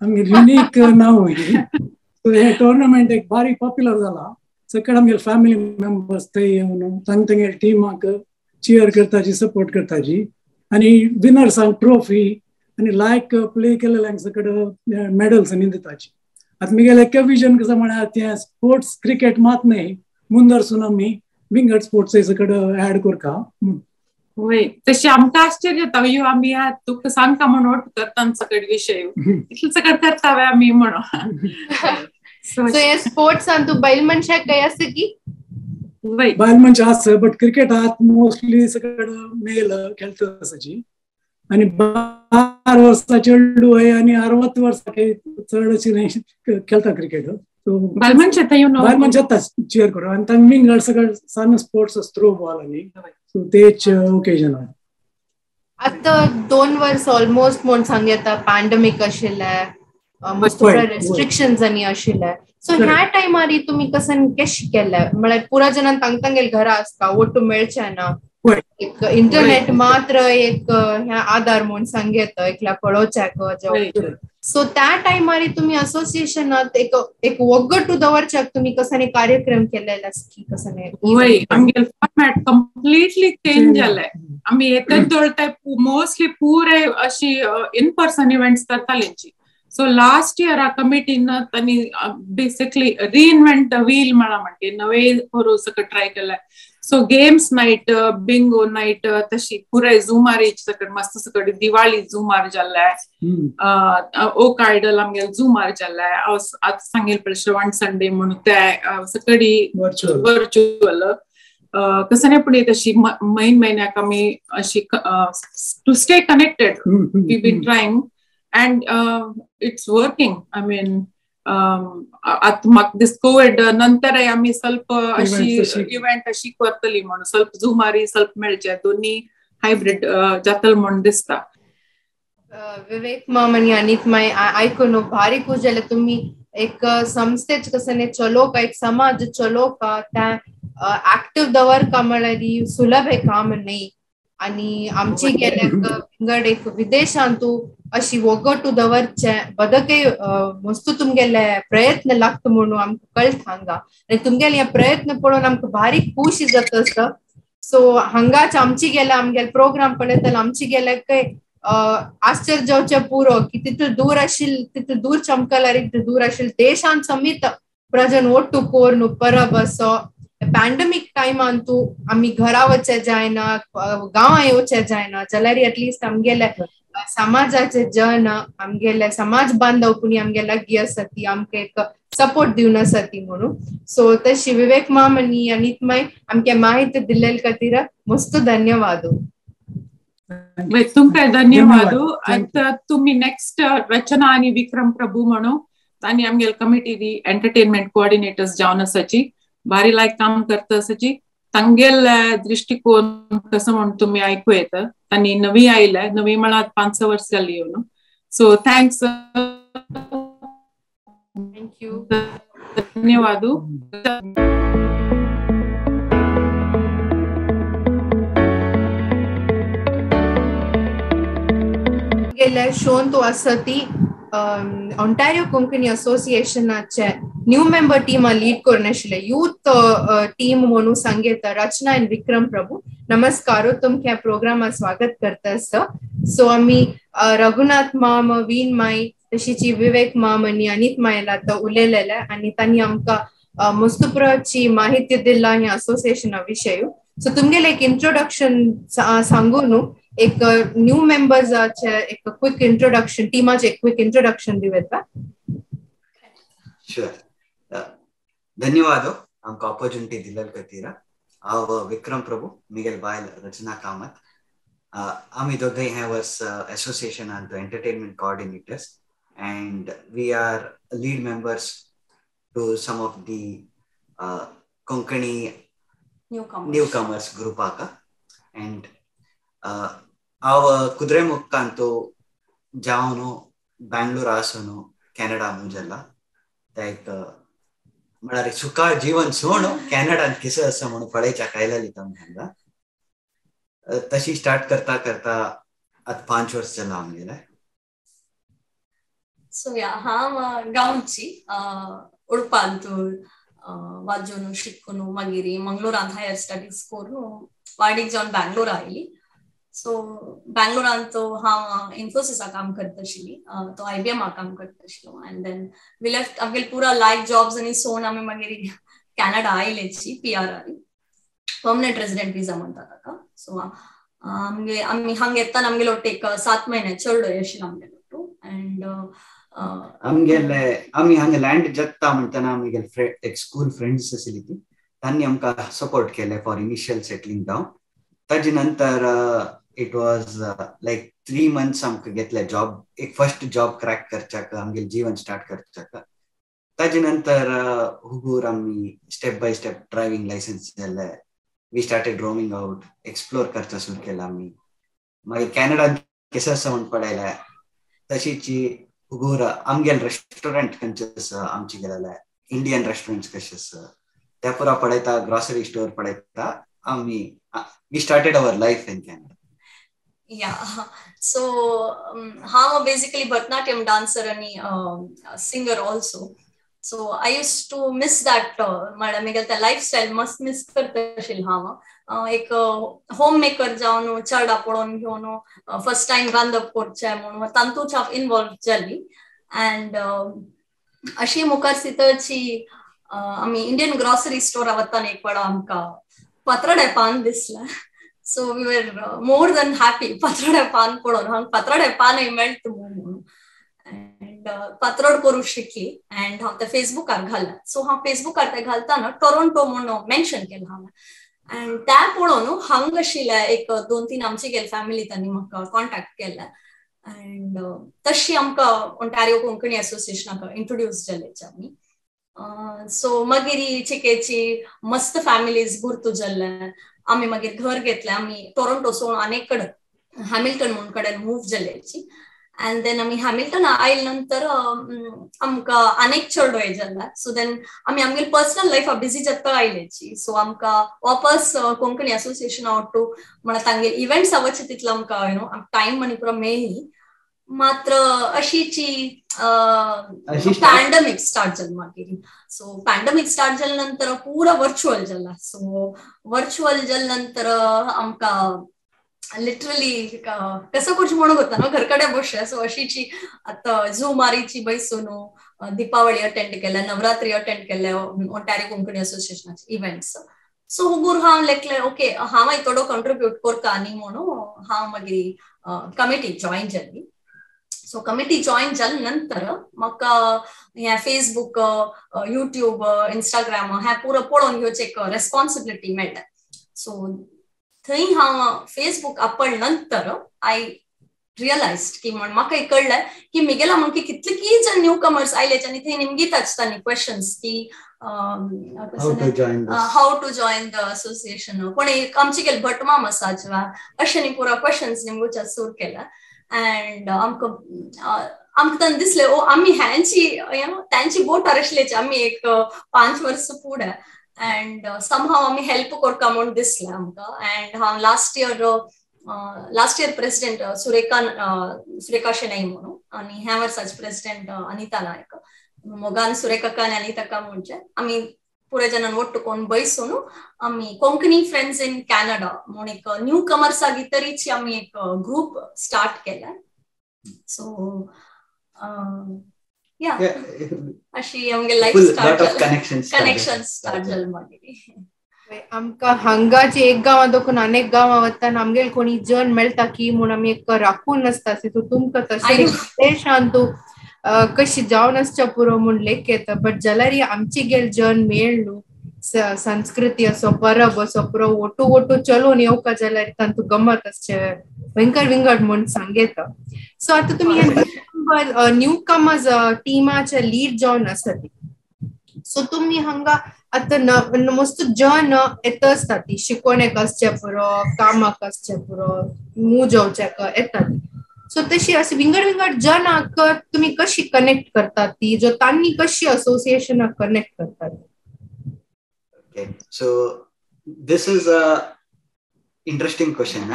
आमगे युनिक नांव. सो हे टुर्नामेंट एक भारी पॉप्युलर जाला. सकयल आमगे फॅमिली मेंबर्स थंय येवन तांगे टिमाक चियर करताची, सपोर्ट करताची. आनी विनर्सांक ट्रॉफी आनी लायक प्ले केलेल्यांक सकट मेडल्स आनी दिताची. आतां म्हगेलें एक विजन कसं म्हळ्यार तें स्पोर्ट्स क्रिकेट मात न्ही, मुंदरसून आमी विंगड स्पोर्ट्स सकट ऍड करता. वय तशी आमकां आश्चर्य येता ह्यो आमी तुका सांगता म्हणून नोट करता सकट विषय इतले सकट करता आमी म्हणून. सो हे स्पोर्ट्स तू बैल मनशाक काय आसा की बायल मनशां आसा, बट क्रिकेटात मोस्टली सकट मेल खेळटा आसाची. आनी 12 वर्सां चेडूं आनी 60 वर्सां चड अशी खेळटा क्रिकेट. बायल मनशां चियर करूं आनी तांकां विंगड सकट सन स्पोर्ट्स थ्रो बॉल आनी सो तेच ओकेजन. आता 2 वर्स ऑलमोस्ट म्हूण सांग येता पॅन्डेमिक आशिल्ले, रेस्ट्रिक्शन्स आनी आशिल्ले. सो ह्या टायमार तुमी कशें केलें? म्हळ्यार पुरा जणांक तांगेल घरा आसता, ओटू मेळचें ना, एक इंटरनेट मात्र एक ह्या आधार म्हूण सांग येता एकल्या पळोवच्याक. सो त्या टायमार तुमी असोसिएशनात एक वगटू दवरच्याक तुमी कसाने कार्यक्रम केलेले की कसाने? आमगे फॉर्मॅट कंप्लीटली चेंज जालें. आमी एकच दोळटाय मोस्टली पुरे अशी इन पर्सन इव्हेंट्स करतालींची. सो लास्ट इयर कमिटीन तांणी बेसिकली रिइन्व्हेंट द व्हील म्हणटे नवे करूं सकट ट्राय केलें. So games night, bingo night, तशी पुराय झुमार सकट मस्त सकट दिवाळी झुमार जाल्ले, ओक आयडल आमगे झुमार जाल्ले. आतां सांगेल पळय श्रवण संडे म्हणून ते सकडी वर्च्युअल कसं नाही. पण तशी महिन्याक आमी अशी to stay connected we been trying and it's working. I mean आता म्हाका दिस कोविड नंतर आमी ಸ್ವಲ್ಪ अशी इव्हेंट अशी करतली म्हणून ಸ್ವಲ್ಪ झुमारी ಸ್ವಲ್ಪ मेळचे दोन्ही हायब्रिड जातल म्हणून दिसता. विवेक माम आणि अनित माय ऐकून भारी खुश झाले. तुम्ही एक संस्थेच कसं चलोवक, एक समाज चलोवक त्या ऍक्टिव्ह दवरका म्हळ्यार सुलभ हे काम न्ही. आणि आमची गेल्या एक विदेशांतू अशी वगटू दवरचे बदके मस्त तुमगेले प्रयत्न लागता म्हणून आमकां कळत हांगा. आनी तुमगेले हे प्रयत्न पळोवन आमकां भारी खुशी जाता आसता. सो हांगाच आमची गेल्या आमगेले प्रोग्राम पळयतना आमची गेल्या काय आश्चर्य जावचे पुरो की तितून दूर चमकल्यार इतून दूर आशिल्ले देशांत समीत प्रजन ओट्टू कोर परब असो. पॅन्डेमिक टायमांतू आमी घरा वचचे जायना, गांवां येवचे जायना जाल्यार एटलिस्ट आमगेले समाजाचे जन, आमगेले समाज बांधव कुणी आमगे लागी आसा ती आमकां एक सपोर्ट दिवन आसा ती म्हणून. सो तशी विवेक माम आनी अनित माय आमकां माहिती दिल्ले खातीर मस्त धन्यवाद. तुमकां धन्यवाद. आता तुम्ही नेक्स्ट रचना आणि विक्रम प्रभू म्हणून तांणी आमगेले कमिटी एंटरटेनमेंट कोऑर्डिनेटर्स जावन आसाची भारी लायक काम करता आसाची. तांगेल दृष्टिकोन कसं म्हणून तुम्ही ऐकू येतं. त्यांनी नवी आयलाय, नवी मला 5-6 वर्ष जाली येऊन. So thanks. थँक्यू. धन्यवाद. गेल्या शोन तो असं ती ऑन्टारियो कोंकणी असोसिएशनाचे न्यू मेंबर टीम लीड करून आशिल्ले यूथ टीम म्हणून सांगेत रचना एंड विक्रम प्रभू. नमस्कार, तुमच्या प्रोग्रामात स्वागत करता. सो आम्ही रघुनाथ माम, वीण माई, तशीची विवेक माम आणि अनित मायला तर उलयलेले आणि त्यांनी आमकां मस्तुपुराची माहिती दिला ह्या असोसिएशना विषयी. सो तुमगेले एक इंट्रोडक्शन सांगू न्हू, एक न्यू मेंबर्साचे एक क्विक इंट्रोडक्शन, टीमाचे एक क्विक इंट्रोडक्शन दिवेता. Sure. धन्यवाद आमकां ऑपॉर्च्युनिटी दिलेल खातीर. हांव विक्रम प्रभू, मिगेल बायल रचना कामत. आमी दोगूय हे वर्स एसोसिएशनांत entertainment coordinators and we are lead members to some of the Konkani newcomers group aka. And our Kudremukkantu जावनो Bangalore आसोनो Canada मुजल्ला like म्हळ्यार सुखा जीवन सोणो कॅनडान किस असं म्हणून पळयच्या कायलाली तांकां तशी स्टार्ट करता करता आतां 5 वर्स जाला आमगेले. सो या हांव गांवची उडपांतूर वाजोन शिकून मागीर मंगलोरांत हायर स्टडीज करून वाडीक जावन बँगलोर आयली. सो बँगलोरांत हांव इन्फोसिसा काम करता आशिल्ली, तो IBM काम करता आशिल्लो. एंड देन वी लेफ्ट आमगेले पुरा लायफ जॉब्स आनी सोन आमी मागीर कॅनडा आयलेची PRR परमनंट रेसिडेंट विजा म्हणटा ताका. सो आमी हांगा येताना आमगेलो एक 7 म्हयने चलडोय आशिल्लो आमगेलो. एंड आमी हांगा लँड जत्ता म्हणटना आमगेले एक स्कूल फ्रेंड्स आशिल्ली ती, तांणी आमकां सपोर्ट केले फॉर इनिशियल सेटलिंग डावन. ताजे नंतर इट वॉज लायक 3 months आमकां घेतले जॉब, एक फर्स्ट जॉब क्रॅक करच्याक, आमगेलें जीवन स्टार्ट करच्याक. ताजे नंतर हुगूर आमी step by step driving licence जाले. We started roaming out, explore करचा सुरू केला आमी. मागीर कॅनडान केस आसा म्हूण पळयले. तशीची हुगूर आमगेले रेस्टॉरंट खंयचे आसा आमचे गेलेले इंडियन रेस्टॉरंट्स कशे आसा त्या पुरा पळयता, ग्रॉसरी स्टोर पळयता आमी. We started our life in Canada. Yeah so हांव बेसिकली भरतनाट्यम डान्सर आनी singer also. So I use to miss that, म्हळ्यार म्हगेलें तें लायफस्टायल मस्त मिस करता आशिल्लें हांव. एक होम मेकर जावन चेडा पळोवन घेवन फर्स्ट टायम रांदप करचें म्हणून तातूंत हांव इनवॉल्व जाली. एंड अशी मुखार सितरची आमी इंडियन ग्रॉसरी स्टोरा वताना एक वेळा आमकां पत्राडे पान दिसलें. So we were more than happy पत्राडे पान पळोवन. हांव पत्राडे पानय मेळटा म्हणून एंड पत्रड करूंक शिकली. एंड हांव ते फेसबुकार घाललें. सो हांव फेसबुकार ते घालतना टोरोंटो म्हणून मेन्शन केलें हांवें. एंड त्या पळोवन हांग आशिल्ले एक 2-3 आमची गेल फॅमिली तांणी म्हाका कॉन्टॅक्ट केले. एंड तशी आमकां ओंटारियो कोंकणी असोसिएशनाक इंट्रोड्यूस जालेचे आमी. सो मागीर चिकेची मस्त फॅमिलीज गुर्तू जाल्ले. आमी मागीर घर घेतलें. आमी टोरोंटो सोडून आनीक कडेन हॅमिल्टन म्हणून कडेन मूव जालेची. एंड देन आमी हॅमिल्टन आयल नंतर आमकां आनीक चडोय जाला. सो देन आमी आमगेली पर्सनल लायफा बिजी जाता आयलेची. सो आमकां वापस कोंकणी असोसिएशना वाटू म्हळ्यार तांगेले इव्हेंट्स जावचे तितलो आमकां टायम आनी पुरो मेळ्ळी. मात्र अशीची पॅन्डमिक स्टार्ट जालें मागीर. सो पॅन्डमिक स्टार्ट जाले नंतर पुरो वर्च्युअल जाला. सो वर्च्युअल जाले नंतर आमकां लिटरली कसं करचें म्हणून करता न्हू, घरकडे बसचे. सो अशीची आतां झुमारीची बसून दिपावळी अटेंड केल्या, नवरात्री अटेंड केल्या ओंटारियो कोंकणी असोसिएशनाचे इव्हेंट्स. सो हुगूर हांव लेखलें ओके हांव थोडो कंट्रिब्यूट करता न्ही म्हणून हांव मागीर कमिटी जॉईन जाली. सो कमिटी जॉईन जाले नंतर म्हाका हे फेसबुक, युट्यूब, इंस्टाग्राम हे पुरो पळोवन घेवचें एक रेस्पॉन्सिबिलिटी मेळटा. सो थंय हांव फेसबूक आपळ नंतर आय रियलाइज्ड की म्हाका कळलें की मिगेला म्हणकी कितलीं जण न्यू कमर्स आयले आनी थंय निमगीत आसताली क्वेश्चन्स की हाउ टू जॉइन द असोसिएशन कोण आमचे भटमाम आसा किंवा अशें न्ही पुरो क्वेश्चन्स निमगोच्या सूर केला अँड आमकां दिसलें ओ आमी त्यांची बोटार आसलेची आमी एक 5 वर्स फुडें अँड समहाव आमी हेल्प करता म्हूण दिसलें आमकां अँड हांव लास्ट इयर प्रेसिडेंट सुरेखा शेनाई म्हणून आनी ह्या वर्साचे प्रेसिडेंट अनिता नायक मोगान सुरेखा आनी अनिता म्हणजे आमी पुरे जणांन ಒಟ್ಟು कोण बैसून आमी कोंकणी फ्रेंड्स इन कॅनडा म्हणून एक न्यू कमर्सागी तरीची आमी एक ग्रुप स्टार्ट केला सो या अशी आमगे लाईफ स्टार्ट कनेक्शन स्टार्ट जालें मागीर आमकां हांगाचे एक गांवां दोखून अनेक गांवां वतना आमगेल कोणी जण मेळटा की म्हूण आमी एक राखून आसता सो तुमकां तशें देशांत तूं कशी जावन आसच्या पुरो म्हूण लेख येता बट जाल्यार आमची गेल जण मेळ न्हू संस्कृती असो परब असो पुरो ओटू चलून येवका जाल्यार तांतू गमत आसचे विंगड म्हूण सांगेता सो आतां तुमी न्यू कमर्स टिमाचे लीड जावन आसात सो तुमी हांगा आतां मस्त जण येता आसता ती शिकोवणेक आसचे पुरो कामाक आसचे पुरो मूव जावच्याक येतात सो तशी अशी विंगड जनाक तुम्ही कशी कनेक्ट करतात ती जो तांनी कशी असोसिएशनाक कनेक्ट करतात okay so this is a interesting question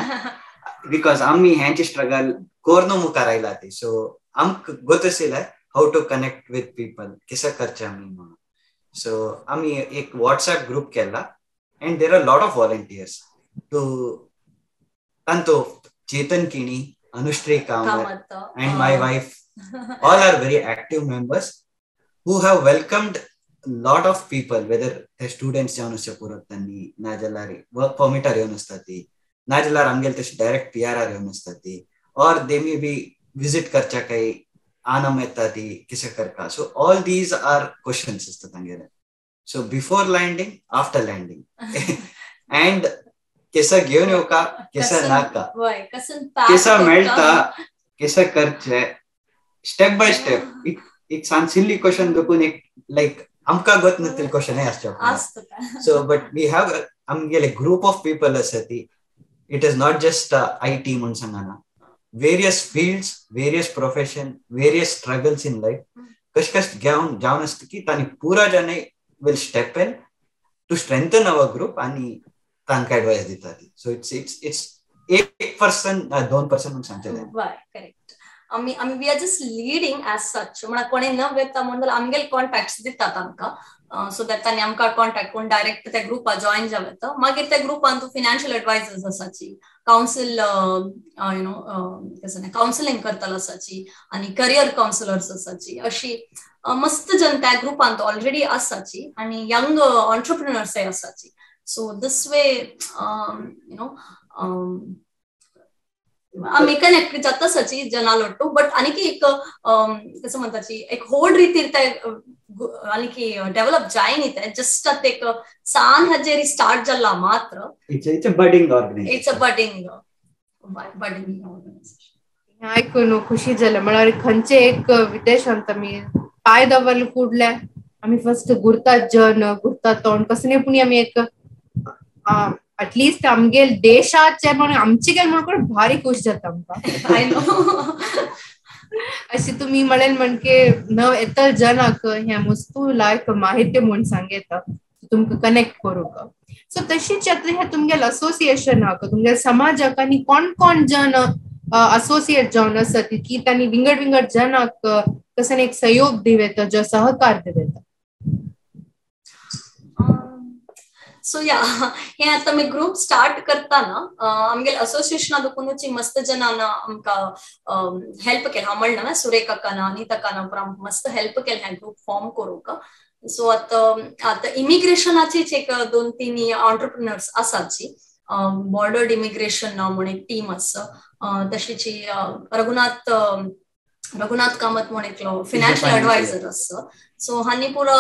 because आम्ही ह्यांची स्ट्रगल कोरनो मुखार आयला ती सो आमकां गोत आसलें how to connect with people किसा करचें आमी म्हणून सो आमी एक व्हॉट्सएप ग्रुप केला and there are lot of volunteers too तांतो Chetan Kini Anushree Kamath and my wife all are very active members who have welcomed lot of people whether the students jaun asche puratani najalari work permit are yeon astati najalar amgel te direct PR are yeon astati or they may be visit karcha kai anam etati kise karka so all these are questions astatangere so before landing after landing and कैसा घेऊन येऊ का कैसा नाका कैसा मेळटा कैसा करचे स्टेप बाय स्टेप एक सान सिल्ली क्वेश्चन देखून एक लाइक आमकां गत नसतील क्वेश्चन आसचे सो बट वी हॅव आमगेले ग्रुप ऑफ पीपल आसती it is not just IT म्हणून सांगना various fields various profession various struggles in life कश घेऊन जावन आसता की तांणी पुरा जणे will step in to strengthen our group आणि तांकां एडवाइस दितात सो इट्स 1% 2% म्हणून सांगतले करेक्ट आमी we are just leading as such म्हणा कोणी न वेता म्हणून आमगेल कॉन्टॅक्ट्स दितात आमकां सो दॅट तांणी आमकां कॉन्टॅक्ट कोण डायरेक्ट त्या ग्रुपा जॉइन जावता मागीर त्या ग्रुपान तूं फिनान्शियल एडवायजर्स आसाची काउन्सिल काउन्सिलिंग करतलो आसाची आनी करियर काउन्सिलर्स आसाची अशी मस्त जन त्या ग्रुपान ऑलरेडी आसाची आनी यंग ऑन्टरप्रिनर्स आसाची so this way आमी कनेक्ट जाता सची जनालोट्टू बट आणखी एक कसं म्हणताची एक होड रितीर ते आणखी डेव्हलप जायनी ते जस्ट एक सान हजेरी स्टार्ट जाला मात्र it's a budding organization it's a budding organization आयकून खुशी जालें म्हळ्यार खंयचे एक विदेशांत आमी पाय दवरले फुडले आमी फर्स्ट घुरतात जन घुरतात तोंड कसं पूण आमी एक अटलिस्ट आमगेल देशाचे म्हणून आमची गेल म्हणून भारी खुश जाता आमकां अशी तुम्ही म्हणेल म्हणजे न येता जनाक ह्या वस्तू लायक माहिती म्हणून सांगेता तुमकां कनेक्ट करूंक सो तशीच हे तुमगेल असोसिएशनाक तुमगेल समाजाक आनी कोण जन असोसिएट जावन आसत की तांणी विंगड जनाक कसं एक सहयोग दिवेता जो सहकार दिवेता सो या हे आता मी ग्रुप स्टार्ट करताना आमगेल असोसिएशना दुखूनची मस्त जनांना आमकां हेल्प केला हांव म्हणना सुरेखा काना अनिता काना पुरा मस्त हेल्प केला हे ग्रुप फॉर्म करूंक सो आता इमिग्रेशनाचीच एक 2-3 ऑन्टरप्रिनर्स आसाची बॉर्डर्ड इमिग्रेशन म्हणून एक टीम आसा तशीची रघुनाथ रघुनाथ कामत म्हणून एकलो financial advisor असं. So हानी पुरा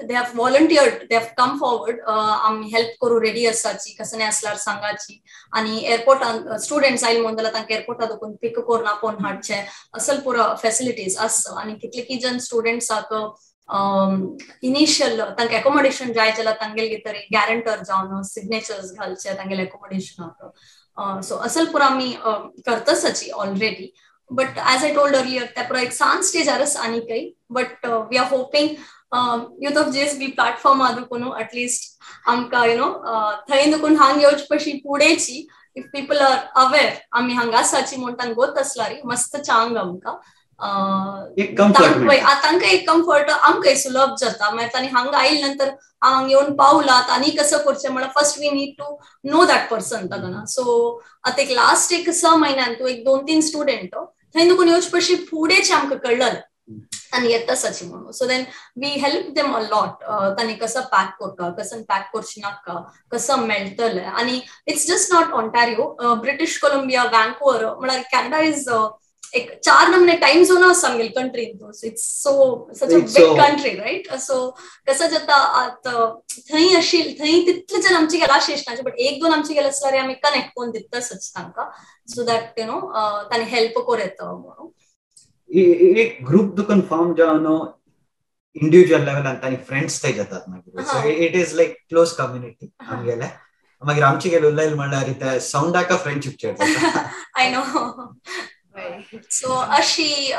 they have volunteered, they have come forward. आम्ही हेल्प करू रेडी असाची कसं नाही असल्यार सांगाची आणि एअरपोर्ट स्टुडंट्स आयले म्हणून तांकां एअरपोर्टा दुखून पिक करून आपण हाडचे असल पुरा फॅसिलिटीज आसा. आणि कितले की जन स्टुडंट्साक इनिशियल तांकां एकोमोडेशन जाय जाल्यार तांगेले तरी गॅरंटर जावन सिग्नेचर्स घालचे तांगेले एकोमोडेशनाक. सो असल पुरा आम्ही करतसाची already. But as I told earlier, त्यापुरा एक सांग स्टेज आरस आणि काही. But we are hoping Youth of JSB platform आदुकुनु at least आमका थंय दुखून हांग येवच पशी पुढेची if people are aware आम्ही हांगा आसाची म्हणटान गोत असलारी मस्त चांग आमका तांकां एक कम्फर्ट आमकां सुलभ जाता. मागीर तांणी हांगा आयले नंतर हांगा येवन पावलात आनी कसं करचें म्हळ्यार first we need to know that person ताका. सो आतां एक लास्ट एक 6 म्हयन्यान तूं एक 2-3 स्टुडंट थंय दुखून येवच पशी फुडेंचे आमकां कळलें आनी येता साची म्हणून. So then we help them a lot. तांणी कसं पॅक करता कसं पॅक करची नाका कसं मेळटलें. आनी it's just not Ontario, British Columbia, Vancouver म्हळ्यार कॅनडा इज एक 4 नमने टाइम झोन आसा आमगे country. It's so such a big country right. So कसं जाता आतां थंय आशिल्ली थंय तितले जन आमचे गेला शेषनाचे बट 1-2 आमचे गेले असल्यार आमी कनेक्ट करून दिताच तांकां सो दॅट तांणी हेल्प करूं येता म्हणून. एक ग्रुप दुकान फॉर्म जावन इंडिविज्युअल लेवलान तांणी फ्रेंड्स थंय जातात मागीर. So it is like close community आमगेले. मागीर आमचे गेले उलयले म्हणल्यार ते साउंडाका फ्रेंडशिप चेता. I know. So Ashi,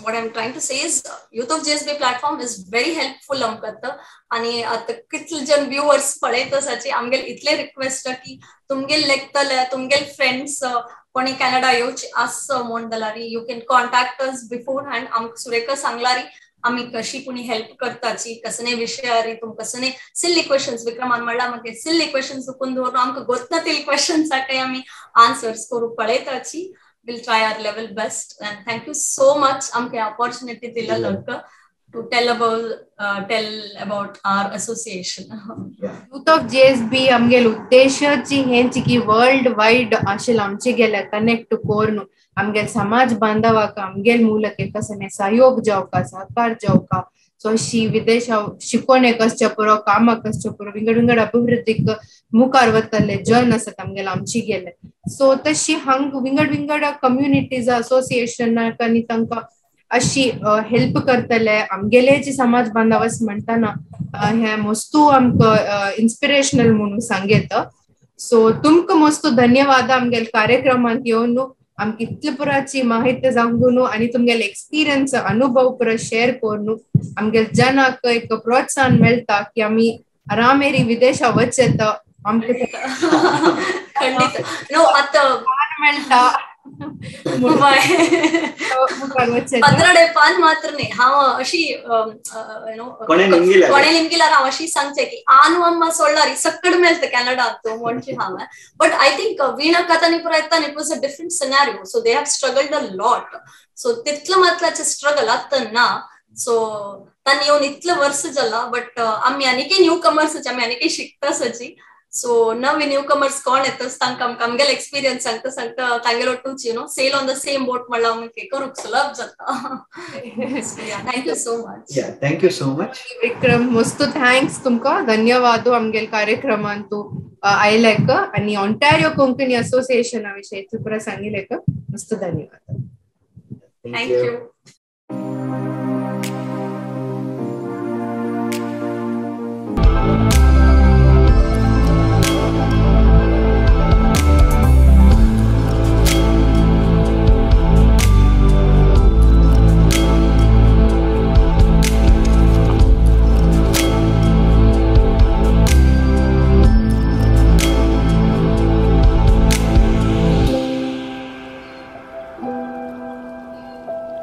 what I'm trying to say is Youth of JSB platform is very helpful amkata. आणि आता कितले जन व्ह्यूअर्स पळयता साची आमगेल इतले रिक्वेस्ट की तुमगेल लेखतले तुमगेल फ्रेंड्स कोणी कॅनडा येवचे आस म्हण जाल्यार you can contact us before hand. आमकां सुरेखा सांगलारी आम्ही कशी कुणी हेल्प करताची कसने विषयारी तुम कसने सिल्ली क्वेश्चन्स विक्रमान म्हणला म्हाका सिल्ली क्वेश्चन्स दुखून दवरून आमकां गोतनातील क्वेश्चन्साक आमी आन्सर्स करू पळयताची. Will try our level best and thank you so much आमकां ऑपॉर्च्युनिटी दिला लोक to tell about our association. Youth of JSB आमगेल उद्देशाची हेंची की वर्ल्ड वाइड आशिल आमचे गेले कनेक्ट कोरनु आमगेल समाज बांधवाक आमगेल ಮೂಲಕ कसने सहयोग जावका सहकार जावका. सो अशी विदेश शिकोणे कसच्या पुरो काम कसच्या पुरो विंगड अभिवृद्धीक मुखार वतले जन असत आमगेल आमची गेले. सो तशी हंग विंगड कम्युनिटीज असोसिएशन आणि तांकां अशी हेल्प करतले आमगेले जी समाज बांधवस म्हणटाना हे मस्तू आमकां इन्स्पिरेशनल म्हणून सांगेत. सो तुमकां मस्तू धन्यवाद आमगेल कार्यक्रमांत येवन आमकां इतले पुराची माहिती सांगून आनी तुमगेले एक्सपिरियन्स अनुभव पुरा शेअर करून आमगेल जनाक एक प्रोत्साहन मेळटा की आमी आरामेरी विदेशा वचेत आमकां खंडित नो आतां मेळटा. 15 पान मात्र नाही हांव अशी कोणे निमगिल्यार हांव अशी सांगचे की आनु अम्मा सोडलारी सकड मेळता कॅनडात म्हणचे हांव. बट आय थिंक वीणा कथानी पुरा येता it was a different scenario. So they have struggled a lot. So तितलं मात्राचे स्ट्रगल आत्ता ना. सो तांणी येवन इतलं वर्ष जाला बट आमी आनीकय न्यू कमर्स आमी आनीकय शिकतासाची. So now we newcomers कोण येतस तांकां आमगेल एक्सपिरियन्स सांगता तांगेलो टूच sail on the same boat म्हणल्यार आमकां करूंक सुलभ जाता. Thank you so much. Thank you so much Vikram मस्त थँक्स तुमकां धन्यवाद आमगेल कार्यक्रमांत तूं आयलेक आनी ऑन्टारियो कोंकणी असोसिएशना विशयी पुरा सांगिल्लेक मस्त धन्यवाद. Thank you.